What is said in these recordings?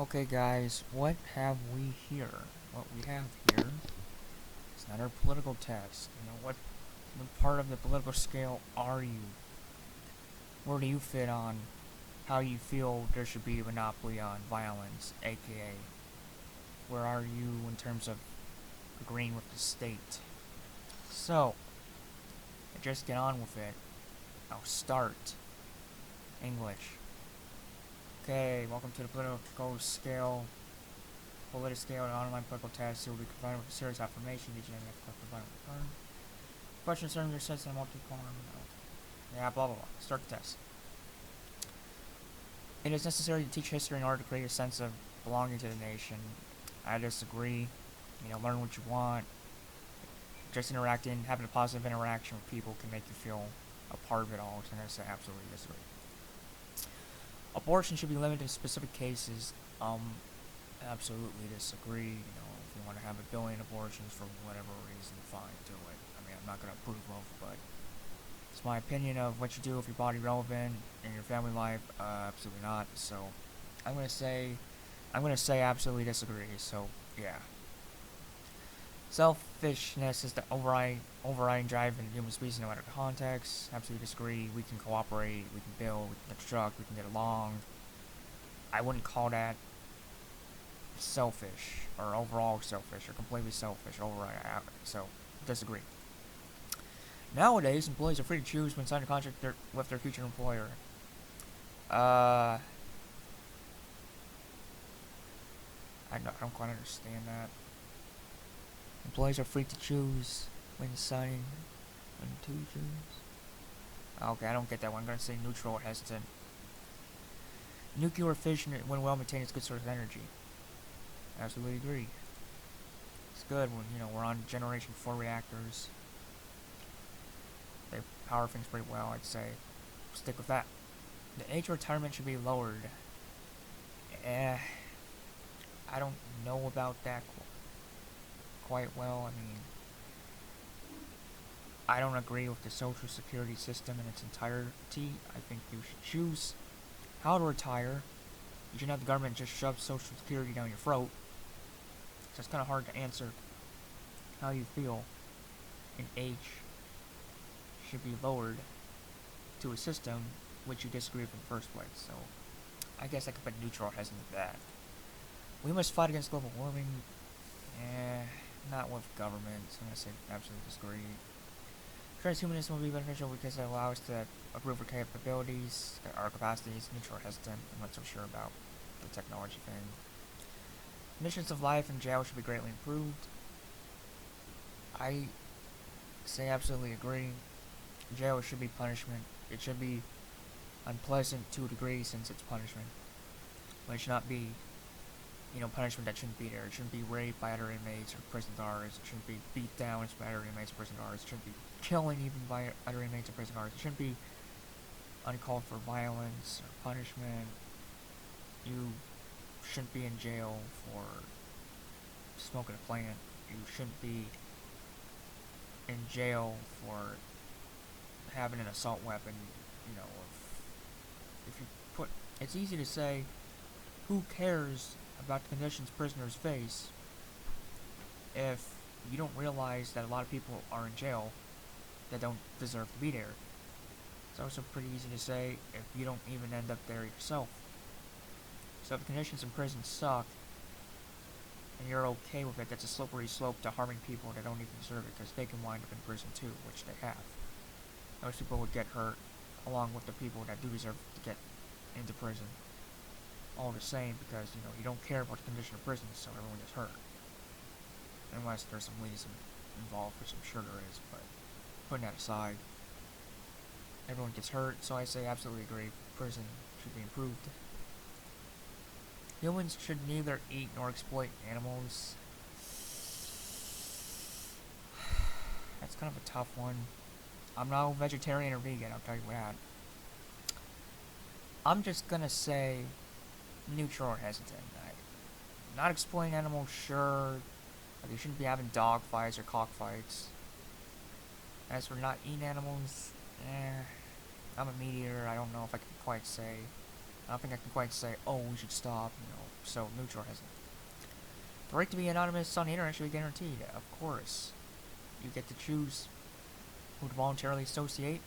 Okay guys, what have we here? What we have here is another political test. What part of the political scale are you? Where do you fit on how you feel there should be a monopoly on violence, aka where are you in terms of agreeing with the state? So, just get on with it. I'll start. English. Okay, welcome to the political scale. PolitiScales, an online political test. You will be provided with a series of affirmation. Each and every provide a return. Questions concerning your sense and multi-column. Yeah, blah blah blah. Start the test. It is necessary to teach history in order to create a sense of belonging to the nation. I disagree. Learn what you want. Just interacting, having a positive interaction with people can make you feel a part of it all. So I say absolutely disagree. Abortion should be limited to specific cases. Absolutely disagree. If you want to have a billion abortions for whatever reason, fine, do it. I'm not going to approve of, but it's my opinion of what you do if your body relevant in your family life. Absolutely not. So I'm going to say absolutely disagree. So yeah. Selfishness is the overriding drive in the human species, no matter the context. Absolutely disagree. We can cooperate, we can build, we can construct, we can get along. I wouldn't call that selfish or overall selfish or completely selfish. So disagree. Nowadays, employees are free to choose when signing a contract with their future employer. I don't quite understand that. Employees are free to choose when signing. When to choose. Okay, I don't get that one. I'm gonna say neutral or hesitant. Nuclear fission, when well maintained, is a good source of energy. Absolutely agree. It's good when we're on generation 4 reactors. They power things pretty well. I'd say stick with that. The age of retirement should be lowered. I don't know about that quite well. I don't agree with the social security system in its entirety. I think you should choose how to retire. You shouldn't have the government just shove social security down your throat. So it's kind of hard to answer how you feel in age should be lowered to a system which you disagree with in the first place. So I guess I could put neutral or hesitant to that. We must fight against global warming. Not with government. So I'm going to say absolutely disagree. Transhumanism will be beneficial because it allows us to improve our capabilities, our capacities. Neutral or hesitant. I'm not so sure about the technology thing. Conditions of life in jail should be greatly improved. I say absolutely agree. Jail should be punishment. It should be unpleasant to a degree since it's punishment. But it should not be, punishment that shouldn't be there. It shouldn't be raped by other inmates or prison guards. It shouldn't be beat down by other inmates or prison guards. It shouldn't be killing even by other inmates or prison guards. It shouldn't be uncalled for violence or punishment. You shouldn't be in jail for smoking a plant. You shouldn't be in jail for having an assault weapon. If you put, it's easy to say, who cares about the conditions prisoners face if you don't realize that a lot of people are in jail that don't deserve to be there. It's also pretty easy to say if you don't even end up there yourself. So if the conditions in prison suck and you're okay with it, that's a slippery slope to harming people that don't even deserve it, because they can wind up in prison too, which they have. Most people would get hurt along with the people that do deserve to get into prison. All the same, because you don't care about the condition of prison, so everyone gets hurt. Unless there's some reason involved, which I'm sure there is, but putting that aside, everyone gets hurt, so I say absolutely agree. Prison should be improved. Humans should neither eat nor exploit animals. That's kind of a tough one. I'm not a vegetarian or vegan, I'll tell you that. I'm just gonna say neutral or hesitant. Not exploiting animals, sure. Like, you shouldn't be having dog fights or cockfights. As for not eating animals, I'm a meat eater. I don't know if I can quite say I don't think I can quite say, oh, we should stop, so neutral has it. The right to be anonymous on the internet should be guaranteed, of course. You get to choose who to voluntarily associate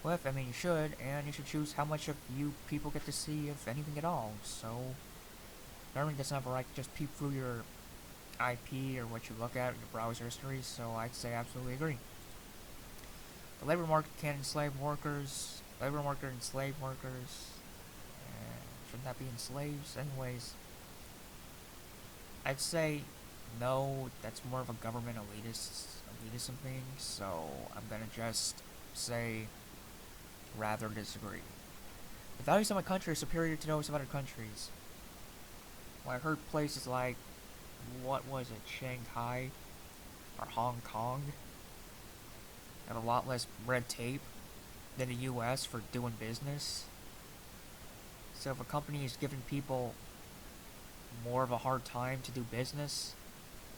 with. I mean, you should, and you should choose how much of you people get to see, if anything at all. So, government doesn't have a right to just peep through your IP or what you look at, your browser history, so I'd say absolutely agree. The labor market can enslave workers. Labor market enslave workers. Shouldn't that be enslaves? Anyways, I'd say no, that's more of a government elitism thing, so I'm gonna just say rather disagree. The values of my country are superior to those of other countries. Well, I heard places like, what was it, Shanghai or Hong Kong have a lot less red tape than the US for doing business. So if a company is giving people more of a hard time to do business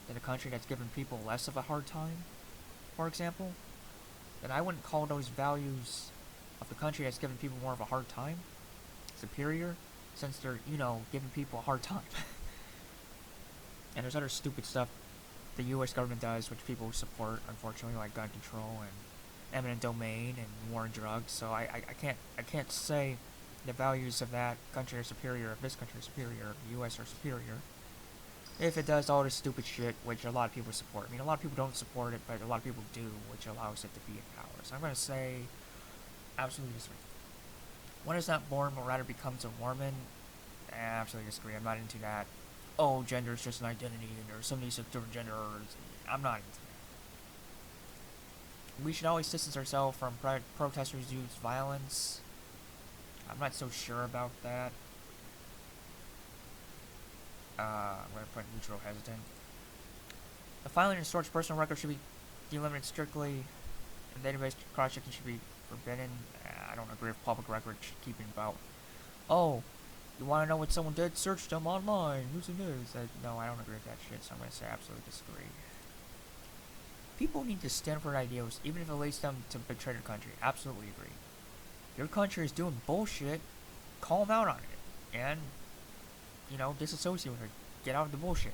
than a country that's giving people less of a hard time, for example, then I wouldn't call those values of the country that's giving people more of a hard time superior, since they're, giving people a hard time. And there's other stupid stuff the US government does which people support, unfortunately, like gun control and eminent domain and war on drugs, so I can't say the values of that country are superior, if this country is superior, if the US are superior, if it does all this stupid shit, which a lot of people support. I mean, a lot of people don't support it, but a lot of people do, which allows it to be in power. So I'm going to say absolutely disagree. One is not born, but rather becomes a woman. Absolutely disagree. I'm not into that. Oh, gender is just an identity, and there's so many different genders. I'm not into that. We should always distance ourselves from protesters who use violence. I'm not so sure about that. I'm going to put neutral hesitant. The filing and storage of personal records should be delimited strictly. And database cross-checking should be forbidden. I don't agree with public record keeping about, oh, you want to know what someone did? Search them online using this. No, I don't agree with that shit, so I'm going to say absolutely disagree. People need to stand for their ideals, even if it leads them to betray their country. Absolutely agree. Your country is doing bullshit, call them out on it. And, disassociate with it. Get out of the bullshit.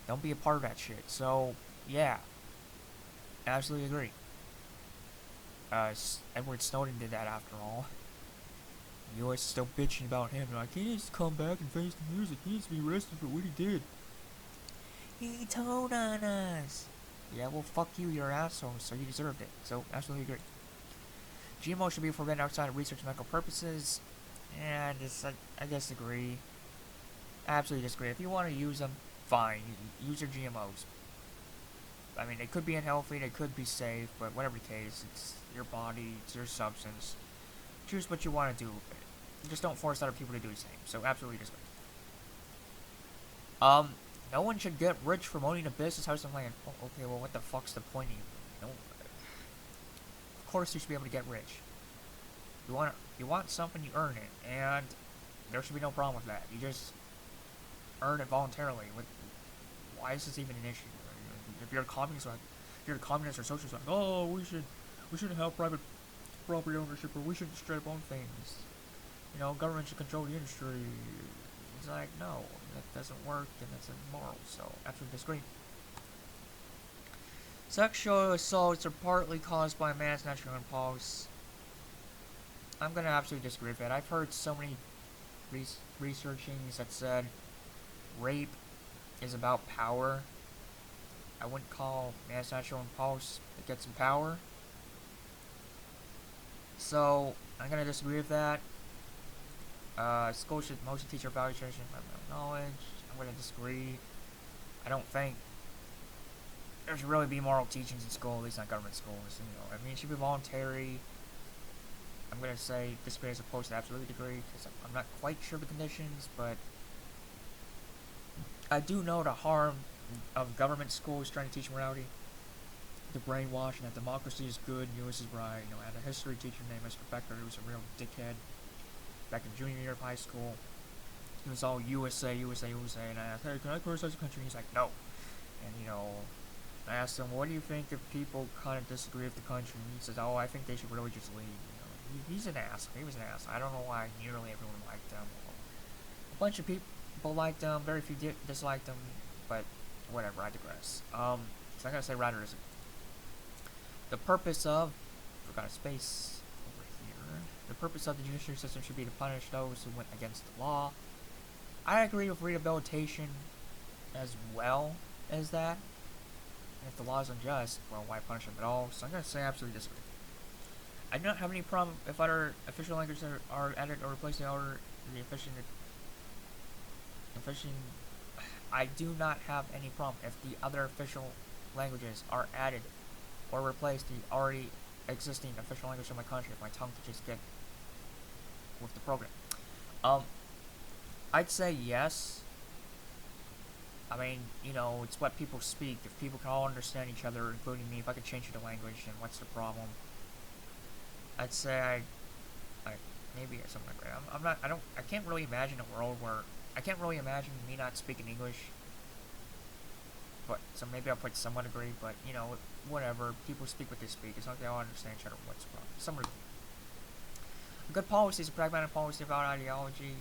Don't be a part of that shit. So, yeah. Absolutely agree. Edward Snowden did that after all. The US is still bitching about him. They're like, he needs to come back and face the music. He needs to be arrested for what he did. He told on us. Yeah, well, fuck you, you're an asshole, so you deserved it. So, absolutely agree. GMO should be forbidden outside of research and medical purposes. And I disagree. Absolutely disagree. If you want to use them, fine. Use your GMOs. I mean, they could be unhealthy, they could be safe, but whatever the case, it's your body, it's your substance. Choose what you want to do with it. Just don't force other people to do the same. So, absolutely disagree. No one should get rich from owning a business, house, and land. Oh, okay, well, what the fuck's the point of you? Of course you should be able to get rich. You want something, you earn it, and there should be no problem with that. You just earn it voluntarily. Why is this even an issue? If you're a communist, or socialist, oh, we shouldn't have private property ownership, or we shouldn't straight up own things. Government should control the industry. It's like, no, that doesn't work, and that's immoral. So, absolutely disagree. Sexual assaults are partly caused by a man's natural impulse. I'm gonna absolutely disagree with that. I've heard so many researchings that said rape is about power. I wouldn't call man's natural impulse that gets some power. So, I'm gonna disagree with that. Schools should mostly teach our value, tradition, and fundamental knowledge. I'm gonna disagree. I don't think there should really be moral teachings in school, at least not government schools. I mean, it should be voluntary. I'm gonna say disagree as opposed to absolutely agree, because I'm not quite sure of the conditions, but I do know the harm of government schools trying to teach morality, the brainwashing that democracy is good and US is right. I had a history teacher named Mr. Becker who was a real dickhead back in junior year of high school. He was all USA, USA, USA, and I asked, hey, can I criticize the country? And he's like, no. And, I asked him, what do you think if people kind of disagree with the country? And he says, oh, I think they should really just leave. he's an ass. He was an ass. I don't know why nearly everyone liked him. A bunch of people liked him. Very few disliked him. But whatever. I digress. So I'm gonna say Router is the purpose of forgot a space over here. The purpose of the judiciary system should be to punish those who went against the law. I agree with rehabilitation as well as that. And if the law is unjust, well, why punish them at all? So I'm gonna say absolutely disagree. I do not have any problem if other official languages are added or replaced in order the efficient. I do not have any problem if the other official languages are added or replace the already existing official language of my country. If my tongue could just get with the program, I'd say yes. I mean, you know, it's what people speak. If people can all understand each other, including me, if I could change the language, then what's the problem? I'd say maybe something like that. I can't really imagine a world where, I can't really imagine me not speaking English. But, so maybe I'll put somewhat agree, but, you know, whatever. People speak what they speak. It's not they all understand each other. What's the problem? Somewhat agree. A good policy is a pragmatic policy about ideology.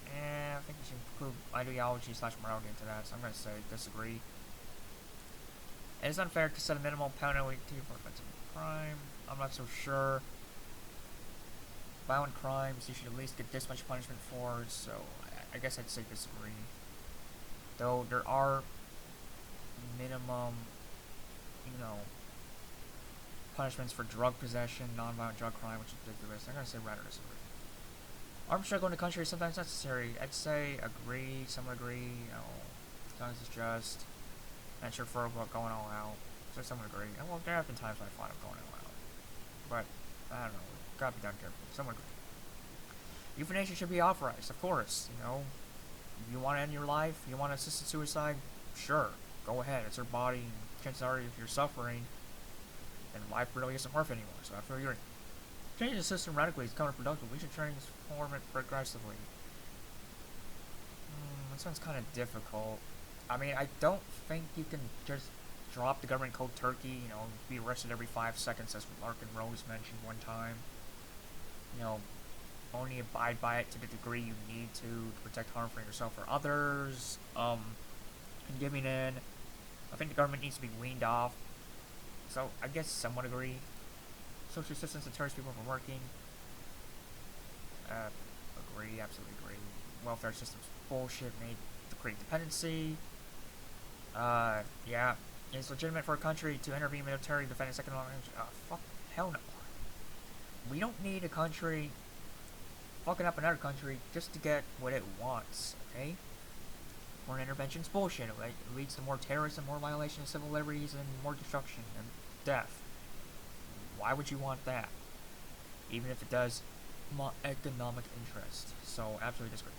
I think we should include ideology / morality into that, so I'm going to say disagree. It is unfair to set a minimal penalty for offensive crime. I'm not so sure. Violent crimes, you should at least get this much punishment for, so I guess I'd say disagree. Though there are minimum, you know, punishments for drug possession, non-violent drug crime, which is ridiculous. I'm going to say rather disagree. Armed struggle in the country is sometimes necessary. I'd say agree, some agree, you know, as long as it's just. Not sure for going all out. So some agree. And well, there have been times when I thought of going all out. But, I don't know, gotta be done carefully. Some agree. Euthanasia should be authorized, of course, you know. You want to end your life, you want assisted suicide, sure, go ahead. It's your body, and chances are if you're suffering, then life really isn't worth anymore. So I feel you're changing the system radically is counterproductive. We should transform it progressively. That sounds kind of difficult. I mean, I don't think you can just drop the government cold turkey, you know, be arrested every 5 seconds, as Lark and Rose mentioned one time. You know, only abide by it to the degree you need to protect harm for yourself or others. And giving in. I think the government needs to be weaned off. So, I guess some would agree. Social assistance deters people from working. Agree, absolutely agree. Welfare system's bullshit made to create dependency. Yeah. It's legitimate for a country to intervene militarily to defend its economic interest. Fuck, hell no. We don't need a country fucking up another country just to get what it wants, okay? Foreign intervention's bullshit. It leads to more terrorism, more violation of civil liberties, and more destruction and death. Why would you want that? Even if it does economic interest. So, absolutely disagree.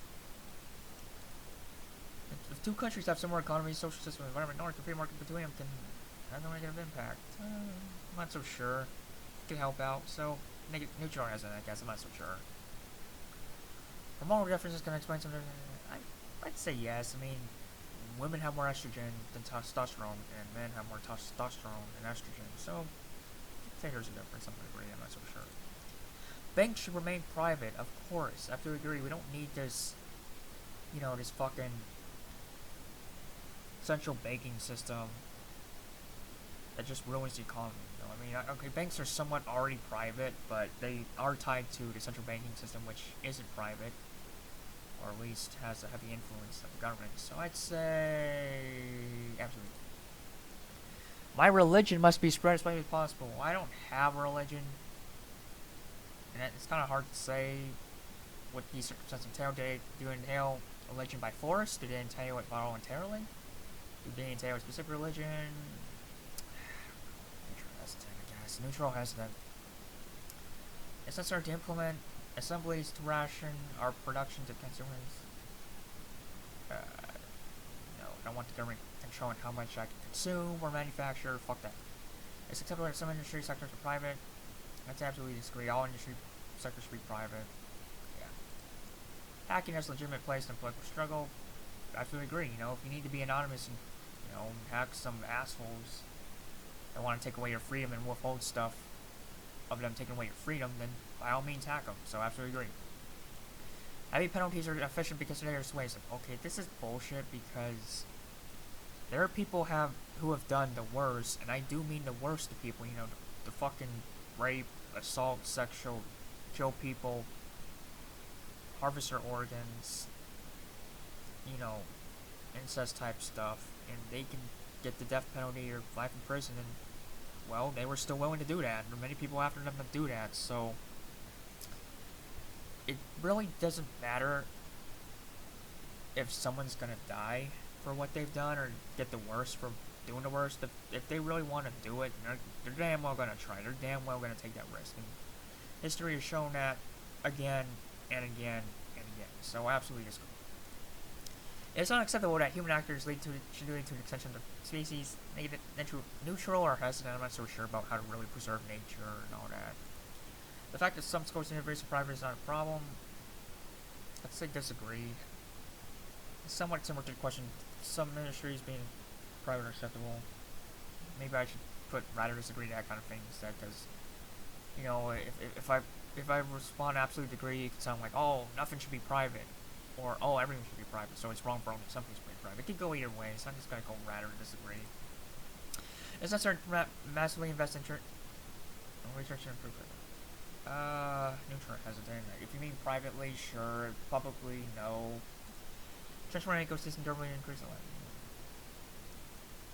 If two countries have similar economies, social system, environment, north, the free market between them can have no negative impact. I'm not so sure. It can help out, so neutral has it, I guess. I'm not so sure. Hormonal differences can explain something. I'd say yes. I mean, women have more estrogen than testosterone, and men have more testosterone than estrogen. So, I'd say there's a difference. I'm gonna agree. I'm not so sure. Banks should remain private, of course. I have to agree. We don't need this, you know, this fucking central banking system that just ruins the economy. You know? I mean, okay, banks are somewhat already private, but they are tied to the central banking system, which isn't private, or at least has a heavy influence of the government. So I'd say absolutely. My religion must be spread as widely as possible. I don't have a religion, and it's kind of hard to say what these circumstances entail. Do you entail religion by force? Do they entail it voluntarily? Do they entail a specific religion? Interesting, I guess. Neutral hesitant. It's necessary to implement assemblies to ration our production to consumers. No, I don't want the government controlling how much I can consume or manufacture. Fuck that. It's acceptable that some industry sectors are private. That's absolutely disagree. All industry sectors should be private. Yeah. Hacking has a legitimate place in the political struggle. I absolutely agree. You know, if you need to be anonymous and, you know, hack some assholes that want to take away your freedom and withhold stuff of them taking away your freedom, then by all means hack them. So absolutely agree. Heavy penalties are efficient because they are persuasive. Okay, this is bullshit because there are people who have done the worst, and I do mean the worst of people. You know, the fucking rape, assault, sexual, kill people, harvest their organs, you know, incest type stuff, and they can get the death penalty or life in prison, and well, they were still willing to do that. There are many people after them that do that, so it really doesn't matter if someone's gonna die for what they've done or get the worst for doing the worst. If they really want to do it, they're damn well gonna try. They're damn well gonna take that risk. And history has shown that again and again and again. So absolutely disagree. It's unacceptable that human actors should lead to an extension of species, make it neutral or hesitant. I'm not so sure about how to really preserve nature and all that. The fact that some scores in university private is not a problem. Let's say disagree. It's somewhat similar to the question, some ministries being private are acceptable. Maybe I should put rather disagree to that kind of thing instead, because, you know, if I respond absolute degree, it could sound like, oh, nothing should be private, or oh, everything should be private, so it's wrong for only some things to be private. It could go either way, so I'm just gonna go rather disagree. It's necessary to massively invest in research and improve it. Neutral hesitant. If you mean privately, sure. Publicly, no. Transforming ecosystem durably increase the life.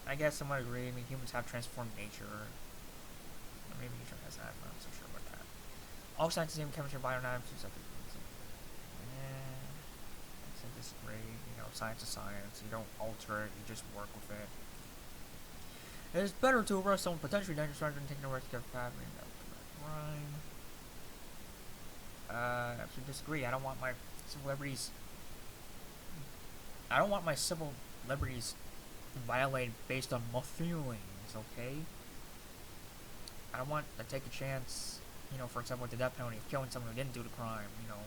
I guess someone agree. I mean, humans have transformed nature. Or maybe nature has that. I'm not so sure about that. All sciences, even chemistry, biodynamics, and stuff. I disagree. You know, science is science. You don't alter it. You just work with it. It is better to arrest someone potentially dangerous rather than taking the risk of having a crime. I actually disagree. I don't want my civil liberties. I don't want my civil liberties violated based on my feelings. Okay. I don't want to take a chance. You know, for example, with the death penalty of killing someone who didn't do the crime. You know,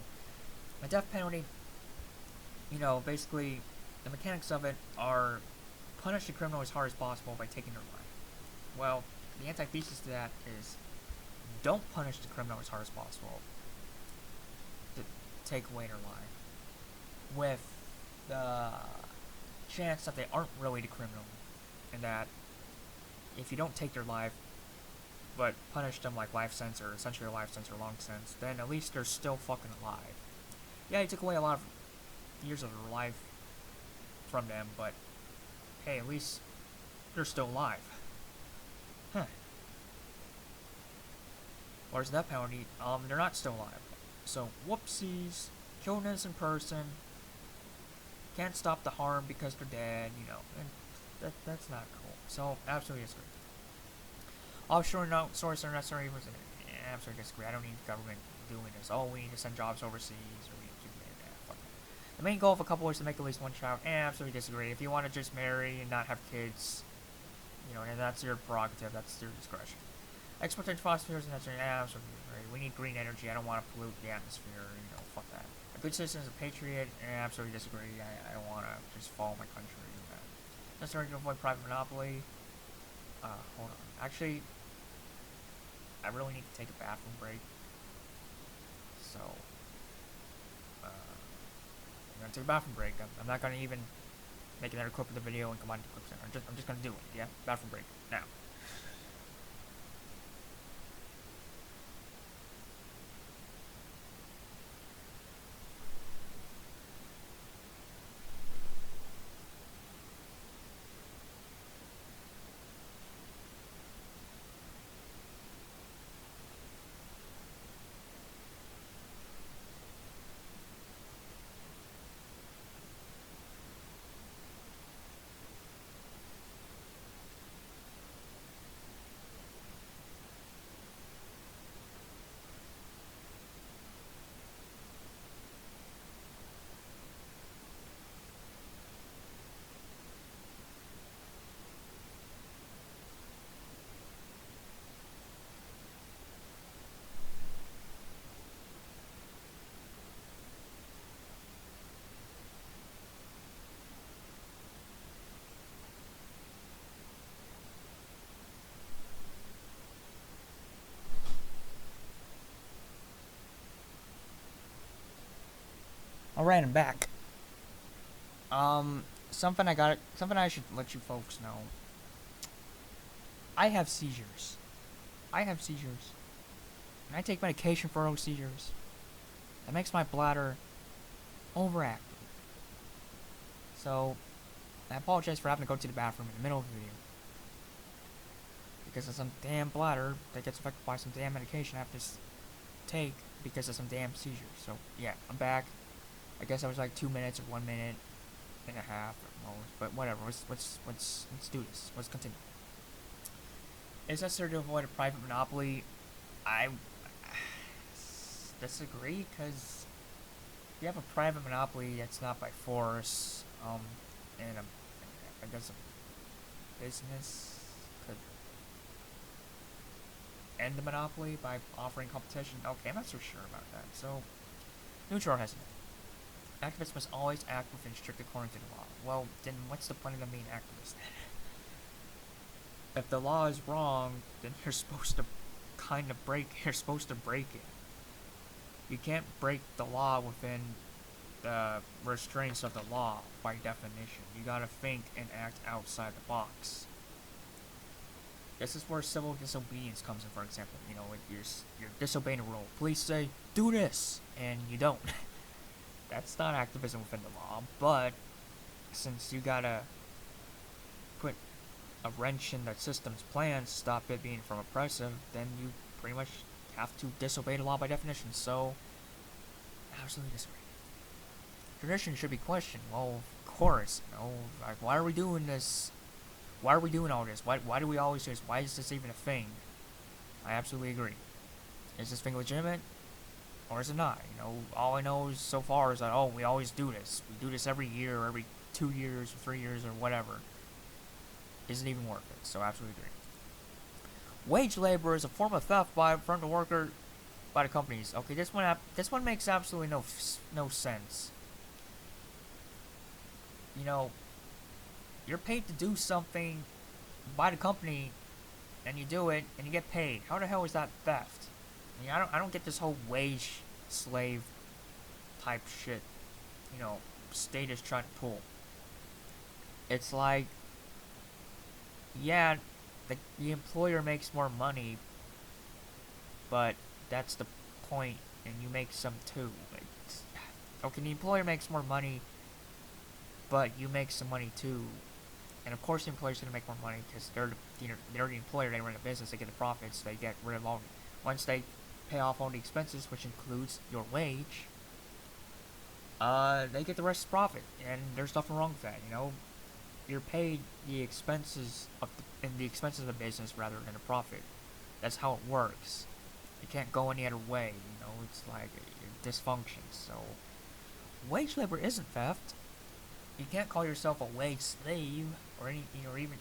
the death penalty. You know, basically, the mechanics of it are punish the criminal as hard as possible by taking their life. Well, the antithesis to that is don't punish the criminal as hard as possible to take away their life, with the chance that they aren't really the criminal, and that if you don't take their life, but punish them like life sentence or essentially a life sentence or long sentence, then at least they're still fucking alive. Yeah, you took away a lot of years of their life from them, but hey, at least they're still alive. Huh. Whereas that penalty, they're not still alive. So, whoopsies, killed an innocent person, can't stop the harm because they're dead, you know, and that's not cool. So, absolutely disagree. Offshore source are necessary. Absolutely disagree. I don't need the government doing this. Oh, we need to send jobs overseas, or we need to do that. Fuck that. The main goal of a couple is to make at least one child. Absolutely disagree. If you want to just marry and not have kids, you know, and that's your prerogative. That's your discretion. Exporting fossil fuels is necessary. Absolutely disagree. We need green energy. I don't want to pollute the atmosphere. You know, fuck that. A good citizen is a patriot. Absolutely disagree. I don't want to just follow my country. Necessary to avoid private monopoly. Hold on. Actually, I really need to take a bathroom break. So, I'm gonna take a bathroom break. I'm not gonna even make another clip of the video and come on to clip center. I'm just gonna do it. Yeah, bathroom break now. Alright, I'm back. Something I should let you folks know. I have seizures. And I take medication for those seizures. That makes my bladder overactive. So, I apologize for having to go to the bathroom in the middle of the video. Because of some damn bladder that gets affected by some damn medication I have to take because of some damn seizures. So, yeah, I'm back. I guess I was like 2 minutes or 1 minute and a half at most, but whatever. Let's do this. Let's continue. It's necessary to avoid a private monopoly. I disagree, because if you have a private monopoly that's not by force, and I guess a business could end the monopoly by offering competition. Okay, I'm not so sure about that. So, neutral hesitant. Activists must always act within strict according to the law. Well, then what's the point of them being activists? If the law is wrong, then you're supposed to you're supposed to break it. You can't break the law within the restraints of the law by definition. You gotta think and act outside the box. This is where civil disobedience comes in, for example. You know, you're disobeying a rule. Police say, do this, and you don't. That's not activism within the law, but since you gotta put a wrench in the system's plans, stop it being from oppressive, then you pretty much have to disobey the law by definition. So, absolutely disagree. Tradition should be questioned. Well, of course, you know, like, why are we doing this? Why are we doing all this? Why do we always do this? Why is this even a thing? I absolutely agree. Is this thing legitimate? Or is it not? You know, all I know is so far is that, oh, we always do this. We do this every year, or every 2 years, or 3 years, or whatever. Isn't even worth it. So, absolutely agree. Wage labor is a form of theft from the worker by the companies. Okay, this one makes absolutely no sense. You know, you're paid to do something by the company, and you do it, and you get paid. How the hell is that theft? I mean, I don't get this whole wage slave type shit, you know, state is trying to pull. It's like, yeah, the employer makes more money, but that's the point, and you make some too. Okay, the employer makes more money, but you make some money too. And of course the employer's going to make more money because they're the employer, they run a business, they get the profits, they get rid of all. Once they pay off all the expenses, which includes your wage, they get the rest of the profit, and there's nothing wrong with that, you know. You're paid the expenses of the business rather than the profit. That's how it works. It can't go any other way, you know. It's like a dysfunction. So, wage labor isn't theft. You can't call yourself a wage slave or even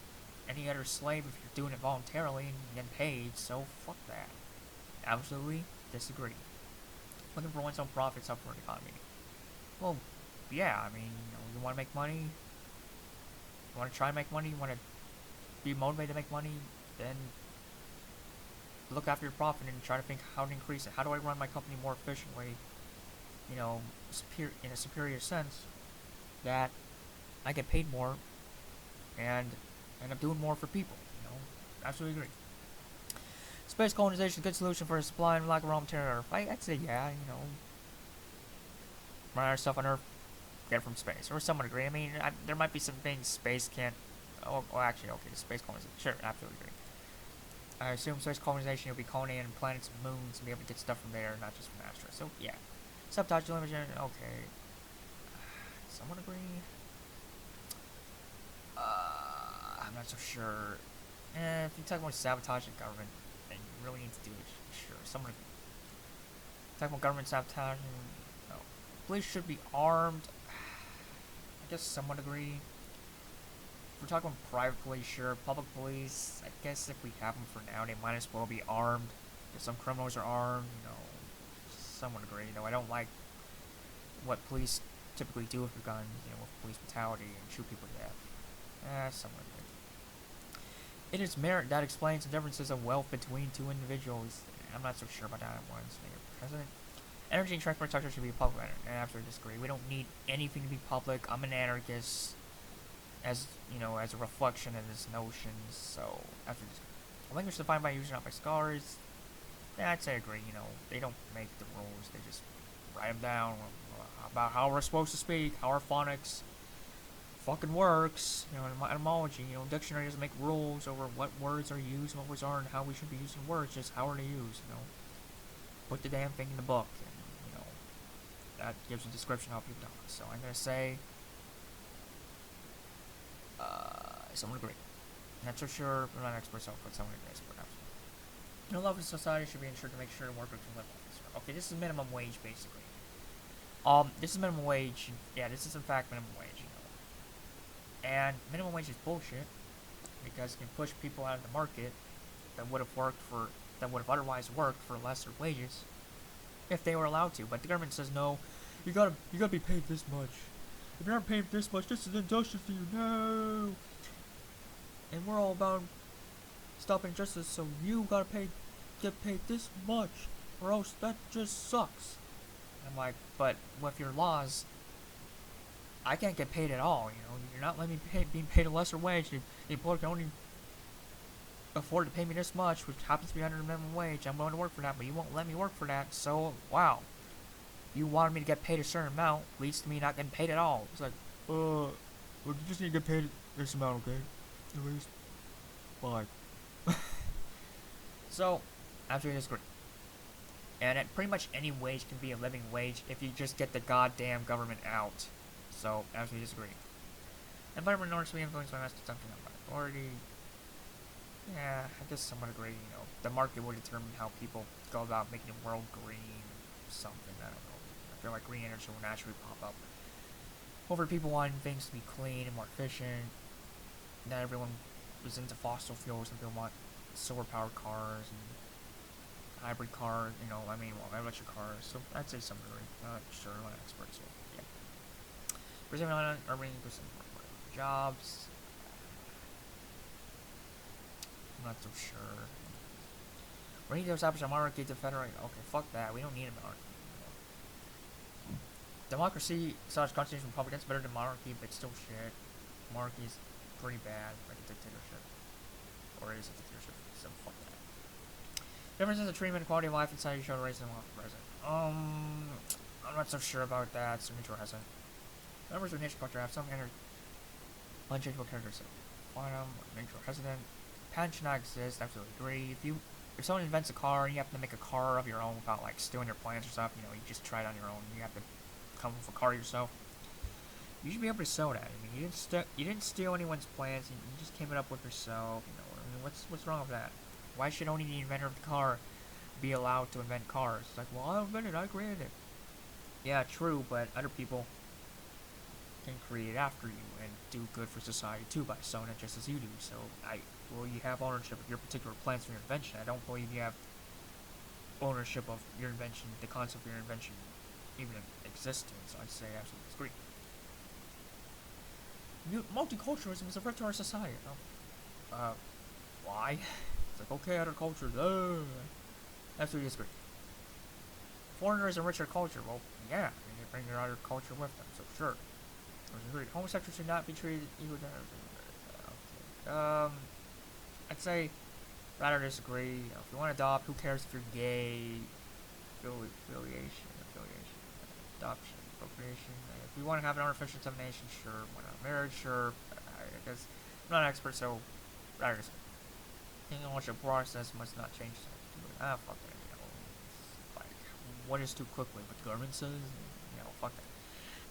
any other slave if you're doing it voluntarily and you get paid. So fuck that. Absolutely disagree. Looking for one's own profits up for an economy. Well, yeah. I mean, you want to make money. You want to try and make money. You want to be motivated to make money. Then look after your profit and try to think how to increase it. How do I run my company more efficiently? You know, in a superior sense, that I get paid more and end up doing more for people. You know, absolutely agree. Space colonization is a good solution for supply and lack of raw material. I'd say yeah. You know, run our stuff on Earth, get it from space, or someone agree. I mean, there might be some things space can't. Oh, actually, okay, the space colonization. Sure, absolutely agree. I assume space colonization will be colonizing planets and moons and be able to get stuff from there, not just from asteroids. So yeah, subtouch imaging. Okay, someone agree. I'm not so sure. If you talk about sabotaging government, then you really need to do it. Sure, someone talk about government sabotaging. No, police should be armed. I guess someone agree. If we're talking about private police, sure. Public police, I guess if we have them for now, they might as well be armed. If some criminals are armed, you know, someone agree. You know, I don't like what police typically do with their guns, you know, with police brutality and shoot people to death. Someone agree. It is merit that explains the differences of wealth between two individuals. I'm not so sure about that one. President. Energy and transport sector should be public. I absolutely disagree. We don't need anything to be public. I'm an anarchist, as you know, as a reflection of this notion. So absolutely disagree. Language defined by user, not by scholars. Yeah, I'd say agree. You know, they don't make the rules. They just write them down about how we're supposed to speak, how our phonics fucking works. You know, etymology. You know, dictionary doesn't make rules over what words are used, what words aren't, how we should be using words. Just how are they used. You know, put the damn thing in the book, and you know, that gives a description of how people talk. So I'm gonna say, someone agree. Not so sure. I'm not an expert, so I'll put someone agree. No love in society should be ensured to make sure workers can live on this. Okay, this is minimum wage, basically. This is minimum wage. Yeah, this is in fact minimum wage, you know. And minimum wage is bullshit because it can push people out of the market that would have otherwise worked for lesser wages if they were allowed to. But the government says no. You gotta be paid this much. If you're not paid this much, this is injustice for you. No. And we're all about stopping injustice, so you gotta get paid this much, or else that just sucks. And I'm like, but with your laws, I can't get paid at all. You know, you're not letting me being paid a lesser wage. The employer can only afford to pay me this much, which happens to be under the minimum wage. I'm willing to work for that, but you won't let me work for that. So wow, you wanted me to get paid a certain amount, leads to me not getting paid at all. It's like, well, you just need to get paid this amount, okay? At least, bye. So, absolutely disagree. And pretty much any wage can be a living wage if you just get the goddamn government out. So, absolutely disagree. Environment norms to be influenced by mass consumption by authority. Yeah, I guess somewhat agree. You know, the market will determine how people go about making the world green or something. I don't know. I feel like green energy will naturally pop up. Over people wanting things to be clean and more efficient. Not everyone is into fossil fuels, and people want solar-powered cars and hybrid cars, you know, electric cars. So I'd say some degree. Not sure, I'm not an expert, so yeah. Preserving on urban jobs. I'm not so sure. We need to establish a monarchy to federate. Okay, fuck that. We don't need a monarchy. Democracy / constitutional republic. That's better than monarchy, but still shit. Monarchy is pretty bad, like a dictatorship. Or it is a dictatorship, so fuck that. Differences in treatment and quality of life inside show race and present. I'm not so sure about that, so neutral hasn't. Members of nation culture have some unchangeable characteristics. Quantum, neutral hesitant. Patent should not exist, absolutely agree. If someone invents a car and you happen to make a car of your own without like stealing their plans or stuff, you know, you just try it on your own, you have to come up with a car yourself. You should be able to sell that. I mean, you didn't steal anyone's plans. You just came it up with yourself. You know, I mean, what's wrong with that? Why should only the inventor of the car be allowed to invent cars? It's like, well, I invented it. I created it. Yeah, true, but other people can create after you and do good for society too by selling it just as you do. So, you have ownership of your particular plans for your invention. I don't believe you have ownership of your invention, the concept of your invention, even in existence. I'd say absolutely disagree. Multiculturalism is a threat to our society. Why? It's like, okay, other cultures. Absolutely disagree. Foreigners enrich our culture. Well, yeah, I mean, they bring their other culture with them, so sure. Homosexuals should not be treated equally. I'd say rather disagree. You know, if you want to adopt, who cares if you're gay? Affiliation, adoption, procreation. If you want to have an artificial insemination, sure. Why not? Marriage, sure. I guess I'm not an expert, so rather disagree. Technological process must not change. Fuck that. You know, like, what is too quickly? What the government says? You know, fuck that.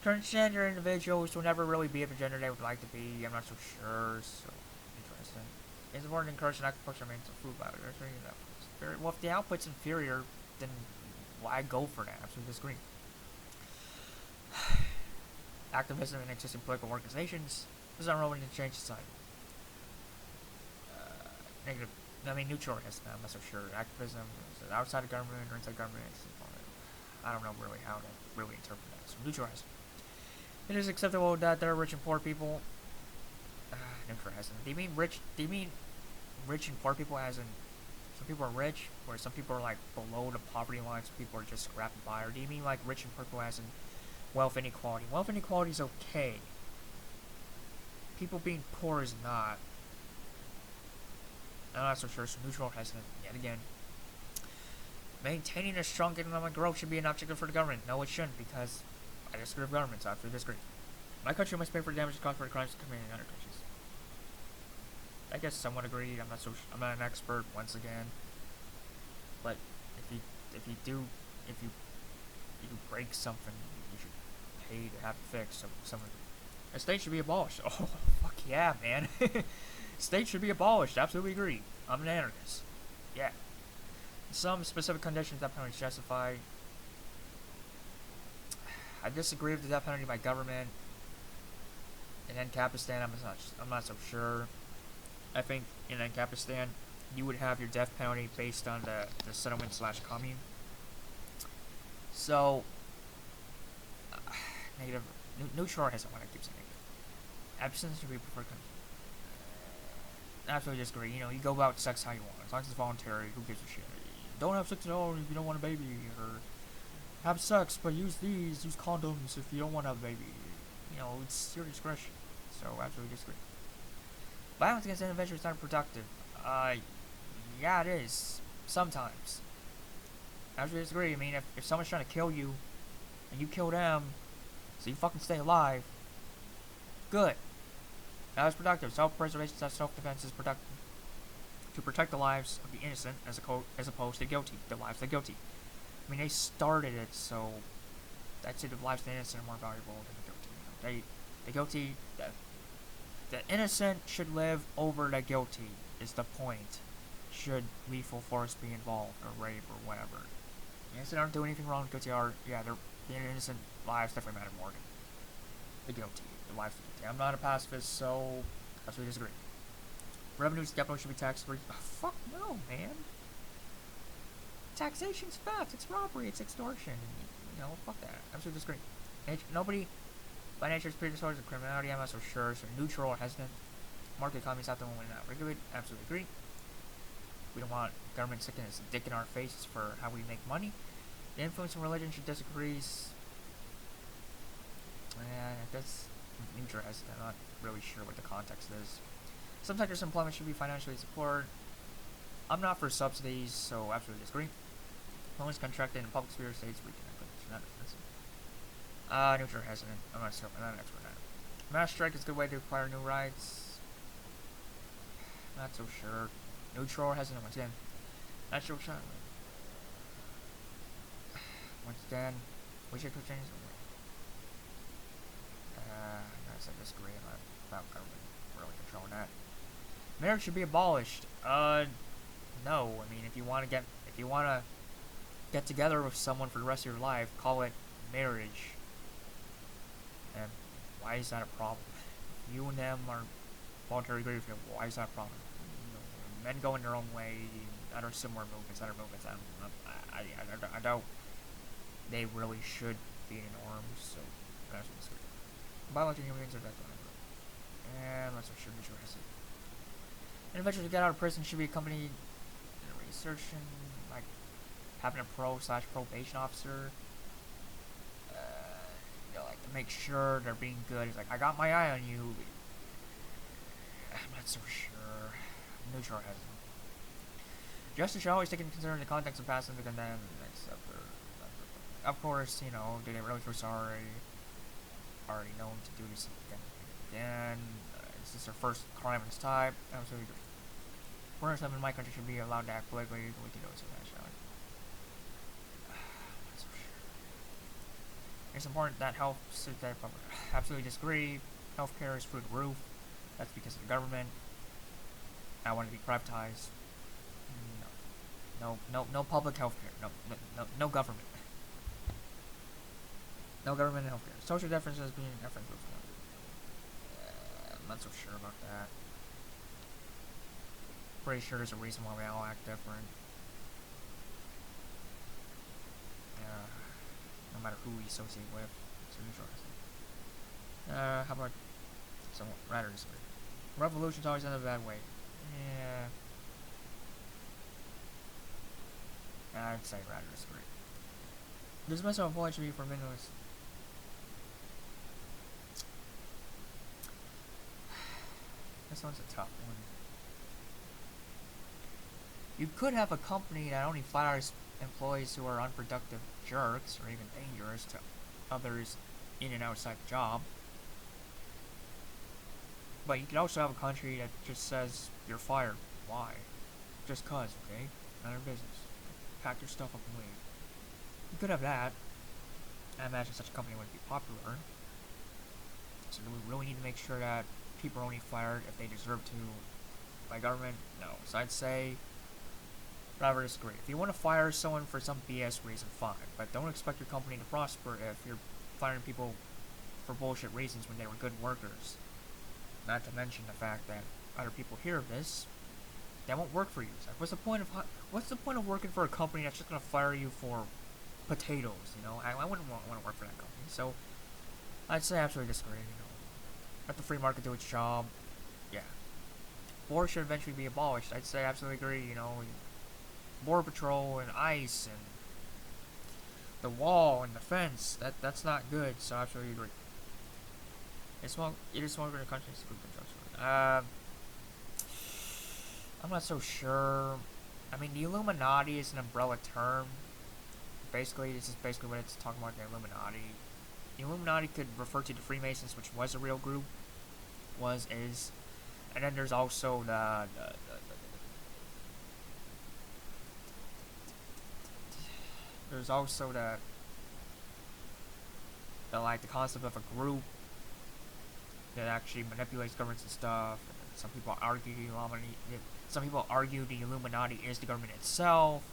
Transgender individuals will never really be of the gender they would like to be. I'm not so sure. So interesting. It's important to encourage an agriculture maintenance of food biodiversity. Well, if the output's inferior, then why go for that? Absolutely disagree. Activism in existing political organizations is not relevant to change society. Negative. I mean, neutral. Yes, I'm not so sure. Activism is it outside of government or inside government? I don't know really how to really interpret that. So neutral has. It is acceptable that there are rich and poor people. Neutral has. Do you mean rich? Do you mean rich and poor people as in Some people are rich, or some people are like below the poverty line, some people are just scrapping by? Or do you mean like rich and purple as in wealth inequality? Wealth inequality is okay. People being poor is not. I'm not so sure, so neutral hesitant, yet again. Maintaining a strong economic growth should be an objective for the government. No, it shouldn't, because I disagree with governments. I absolutely disagree. My country must pay for damage caused by the crimes committed in other countries. I guess someone agreed. I'm not an expert once again. But if you break something, you should pay to have it fixed. So someone, a state should be abolished. Oh fuck yeah, man. State should be abolished. Absolutely agree. I'm an anarchist. Yeah. Some specific conditions that penalty is justified. I disagree with the death penalty by government. In Ancapistan, I'm not so sure. I think in Ancapistan, you would have your death penalty based on the settlement / commune. So, negative. Neutral has one. I keep saying negative. Abstinence should be preferred. Absolutely disagree. You know, you go about sex how you want. As long as it's voluntary, who gives a shit? Don't have sex at all if you don't want a baby, or have sex but use condoms if you don't want to have a baby. You know, it's your discretion. So absolutely disagree. Violence against individuals is not productive. Yeah, it is sometimes. Absolutely disagree. I mean, if someone's trying to kill you and you kill them, so you fucking stay alive, good. That is productive. Self-preservation / self-defense is productive. To protect the lives of the innocent as opposed to the guilty. The lives of the guilty. I mean, they started it, so I'd say the lives of the innocent are more valuable than the guilty. The guilty, the innocent should live over the guilty, is the point. Should lethal force be involved, or rape, or whatever. The innocent aren't doing anything wrong, the guilty are, yeah, the innocent lives definitely matter more than the guilty. The lives of the guilty. I'm not a pacifist, so I absolutely disagree. Revenues definitely should be taxed free. Oh, fuck no, man. Taxation's theft. It's robbery. It's extortion. You know, fuck that. Absolutely disagree. Nobody by nature is predisposed to criminality. I'm not so sure. So neutral or hesitant. Market economies have to win not regulate. Absolutely agree. We don't want government sticking its dick in our faces for how we make money. The influence of religion should decrease. That's neutral or hesitant. I'm not really sure what the context is. Some sectors of employment should be financially supported. I'm not for subsidies, so absolutely disagree. Loans contracted in public sphere states we can not expensive. Neutral or hesitant. I'm not an expert on that. Mass strike is a good way to acquire new rights. Not so sure. Neutral or hesitant once again. Natural shot. Once again, we should change. I disagree about government really controlling that. Marriage should be abolished. No. I mean, if you want to get together with someone for the rest of your life, call it marriage. And why is that a problem? If you and them are voluntary agreement, why is that a problem? You know, men go in their own way, other similar movements, I doubt they really should be in norms, so that's what it's biological human beings are death. And let's make sure neutral has it. Individuals who get out of prison should be accompanied in a research and like having a pro/probation officer. You know, like to make sure they're being good. It's like, I got my eye on you. I'm not so sure. Neutral has it. Justice should always take into consideration the context of passing to condemn, except for, of course, you know, did they really feel sorry? Already known to do this again. Is this their first crime of this type? Absolutely agree. Foreigners in my country should be allowed to act politically. We can do it nationality. Not so sure. It's important that health. Absolutely disagree. Healthcare is through the roof. That's because of the government. I want to be privatized. No public healthcare. No government. No government healthcare. Social differences being different. I'm not so sure about that. Pretty sure there's a reason why we all act different. No matter who we associate with. So how about somewhat rather disagree? Revolution's always in a bad way. Yeah. I'd say rather disagree. Dismissal of employees should be for minimalist. This one's a tough one. You could have a company that only fires employees who are unproductive jerks or even dangerous to others in and outside the job. But you could also have a country that just says you're fired. Why? Just cause, okay? None of your business. Pack your stuff up and leave. You could have that. I imagine such a company wouldn't be popular. So do we really need to make sure that people are only fired if they deserve to by government? No. So I'd say rather disagree. If you want to fire someone for some BS reason, fine. But don't expect your company to prosper if you're firing people for bullshit reasons when they were good workers. Not to mention the fact that other people hear of this, they won't work for you. It's like, what's the point of working for a company that's just gonna fire you for potatoes? You know, I wouldn't want to work for that company. So I'd say absolutely disagree. You know, let the free market do its job. Yeah, war should eventually be abolished. I'd say absolutely agree. You know, border patrol and ICE and the wall and the fence. That's not good. So absolutely agree. It is smaller in countries to group construction. I'm not so sure. I mean, the Illuminati is an umbrella term. Basically, this is basically what it's talking about, the Illuminati. The Illuminati could refer to the Freemasons, which was a real group. Is. And then there's also there's also the concept of a group that actually manipulates governments and stuff. And some people argue the Illuminati is the government itself.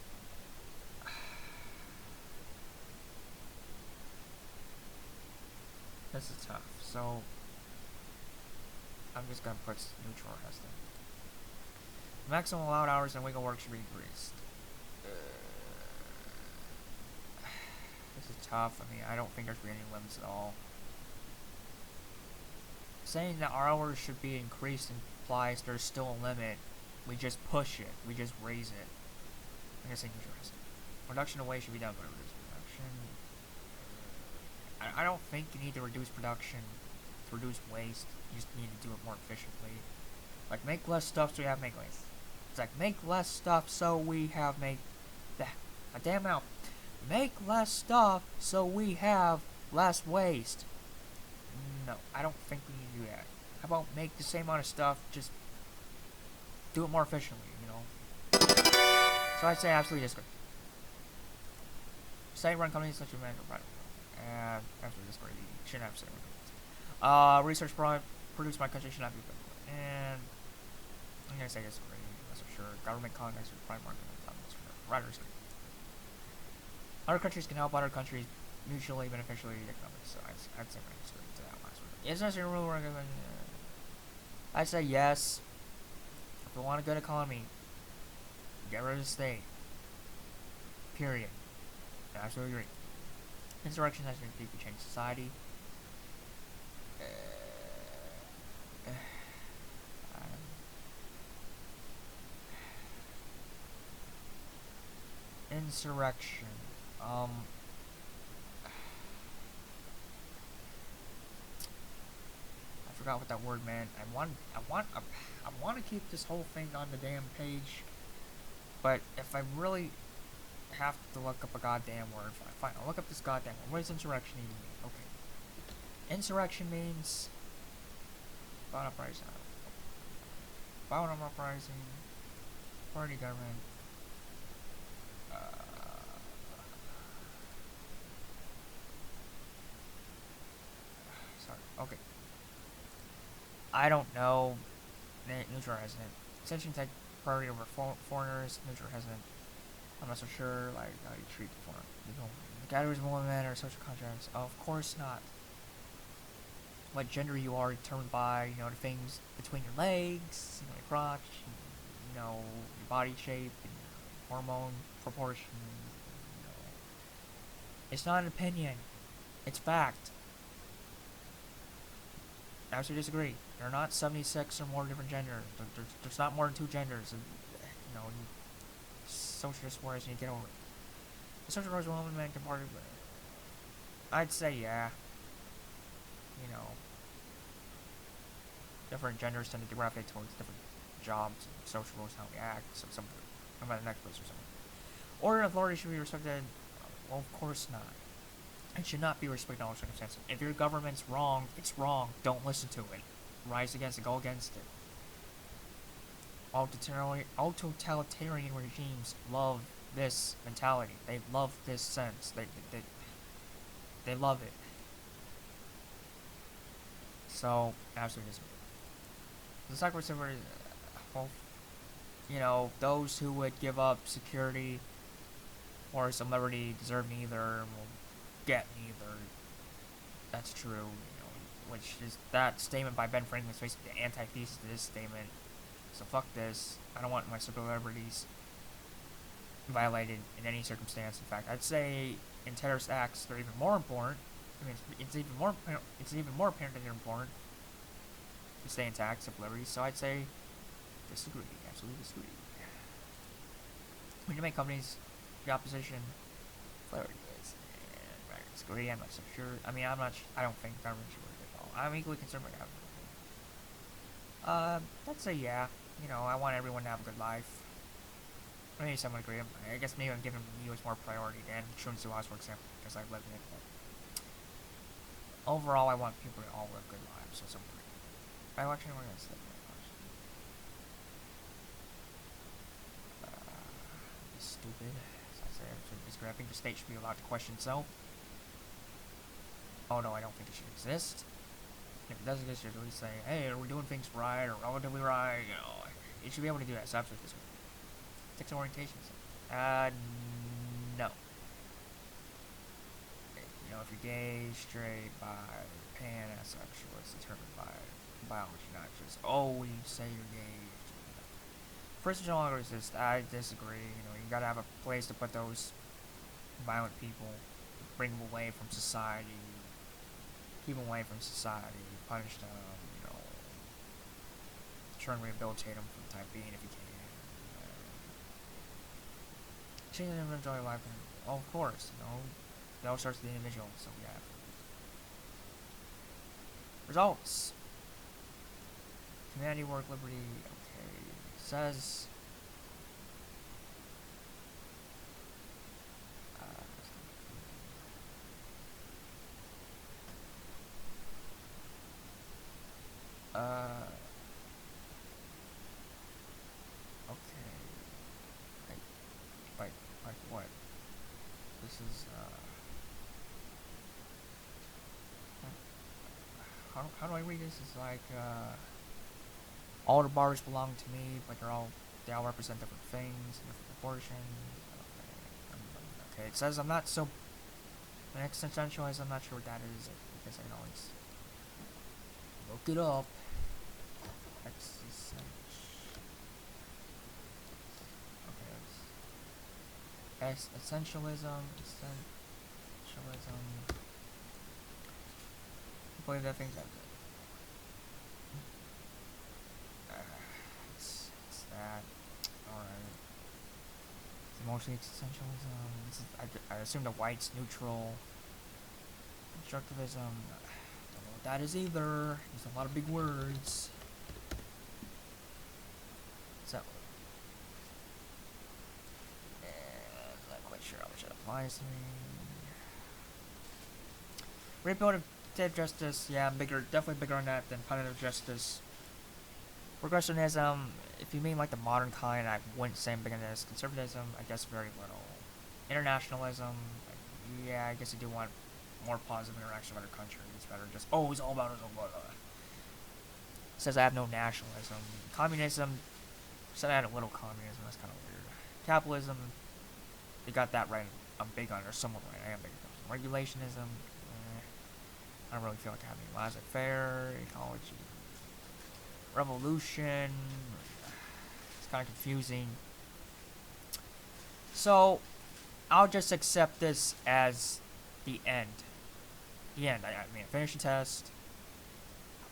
This is tough. So I'm just gonna put neutral as them. Maximum allowed hours in legal work should be increased. This is tough. I mean, I don't think there should be any limits at all. Saying that our hours should be increased implies there's still a limit. We just push it. We just raise it. I'm gonna say interesting. Production of waste should be done by reduced production. I don't think you need to reduce production to reduce waste. You just need to do it more efficiently. Like, make less stuff so you have make less. It's like, make less stuff so we have make that. Damn out. Make less stuff so we have less waste. No, I don't think we need to do that. How about make the same amount of stuff, just do it more efficiently, you know? So I'd say absolutely disagree. State-run companies such as management private. Absolutely disagree. You shouldn't have state-run companies. Research produced by country should not be applicable. And I'm gonna say disagree. That's for sure. Government contacts with private market. Rather disagree. Other countries can help other countries mutually beneficially economically. So I'd say I disagree to that last one. Is this a rule? I'd say yes. If we want a good economy, get rid of the state. Period. I absolutely agree. Insurrection has been deeply changed society. Insurrection. I forgot what that word meant. I want to keep this whole thing on the damn page, but if I really have to look up a goddamn word, fine, I'll look up this goddamn word. What does insurrection even mean? Okay. Insurrection means violent uprising. Violent uprising. Party government. Sorry. Okay. I don't know. Neutral hesitant. Extension take priority over foreigners. Neutral hesitant. I'm not so sure, like, how you treat the foreign. You know, the categories of women or social contracts. Of course not. What gender you are determined by, you know, the things between your legs, you know, your crotch, you know, your body shape, and your hormone proportion. You know. It's not an opinion. It's fact. I absolutely disagree. There are not 76 or more different genders. There's not more than 2 genders. You know, socialist wars, and you get over it. The social roles women and men can party with. I'd say yeah. You know, different genders tend to gravitate towards different jobs and social roles, how we act. So some, no matter the next place or something. Order and authority should be respected. Well, of course not. It should not be respected in all circumstances. If your government's wrong, it's wrong. Don't listen to it. Rise against it. Go against it. All totalitarian regimes love this mentality. They love this sense. They love it. So, absolutely disagree. The sacrifice of well, you know, those who would give up security or celebrity deserve neither and will get neither. That's true, you know, which is that statement by Ben Franklin is basically the antithesis to this statement. So fuck this. I don't want my celebrities violated in any circumstance. In fact, I'd say in terrorist acts they're even more important. I mean, it's even more apparent that they're important to stay intact, civil liberties. So I'd say disagree. Absolutely disagree. When you make companies, the opposition, clarity is, and I disagree. I'm not so sure. I mean, I don't think government should work at all. I'm equally concerned with government. Let's say yeah. You know, I want everyone to have a good life. Maybe someone agree. I guess maybe I'm giving the U.S. more priority than Shunsu House, for example, because I've lived in it. But overall, I want people to all live good lives. So something. By election, we're gonna say stupid. As I say, I think the state should be allowed to question itself. Oh no, I don't think it should exist. If it does exist, you should at least say, hey, are we doing things right or relatively right? You know, it should be able to do that. So absolutely this way. Sexual orientations. No. You know, if you're gay, straight, bi, pan, asexual, it's determined by biology, not just, oh, you say you're gay. First of all, I disagree. You know, you gotta have a place to put those violent people, bring them away from society, keep them away from society, punish them, you know, try and rehabilitate them for the time being if you can. Change the individual life, and, of course, you know, it all starts with the individual, so we have results. Humanity, work, liberty, okay, it says, okay, like what? This is, how do I read this? It's like, all the bars belong to me, but they all represent different things, different proportions. Okay, it says I'm not so, existentialist, I'm not sure what that is, because I can always look it up. Essentialism. I believe that thing's it's that. Alright. It's mostly essentialism. This is, I assume the white's neutral. Constructivism. I don't know what that is either. There's a lot of big words. So. I'm not quite sure how much it applies to me. Reproductive justice, yeah, I'm definitely bigger on that than punitive justice. Progressivism, if you mean like the modern kind, I wouldn't say I'm big on this. Conservatism, I guess very little. Internationalism, yeah, I guess you do want more positive interaction with other countries. Better just, oh, it's all about us. It says I have no nationalism. Communism, said I had a little communism, that's kind of weird. Capitalism, they got that right. I'm big on it, or somewhat right. I am big on it. Regulationism, I don't really feel like I have any laissez-faire, ecology, revolution, it's kind of confusing. So, I'll just accept this as the end. The end. I mean, I finished the test.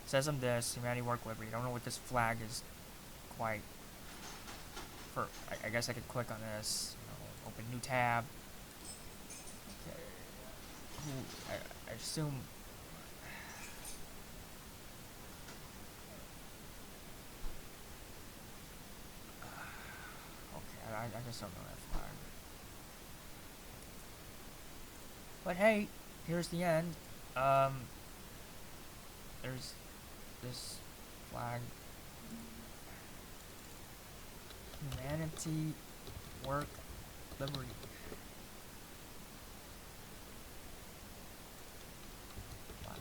It says I'm this, humanity, work, liberty. I don't know what this flag is quite for. I guess I could click on this, you know, open new tab. who I assume. Okay, I just don't know that flag. But hey, here's the end. There's this flag. Humanity, work, liberty. Flag.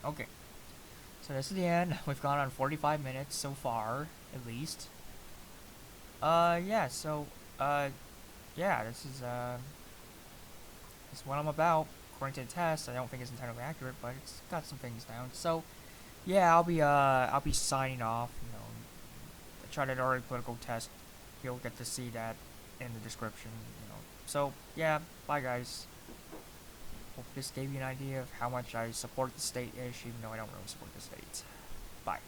Okay. So this is the end. We've gone on 45 minutes so far, at least. Yeah, so, yeah, this is what I'm about. According to the test, I don't think it's entirely accurate, but it's got some things down. So, yeah, I'll be signing off, you know. I tried an already political test. You'll get to see that in the description, you know. So, yeah, bye guys. Hope this gave you an idea of how much I support the state-ish, even though I don't really support the state. Bye.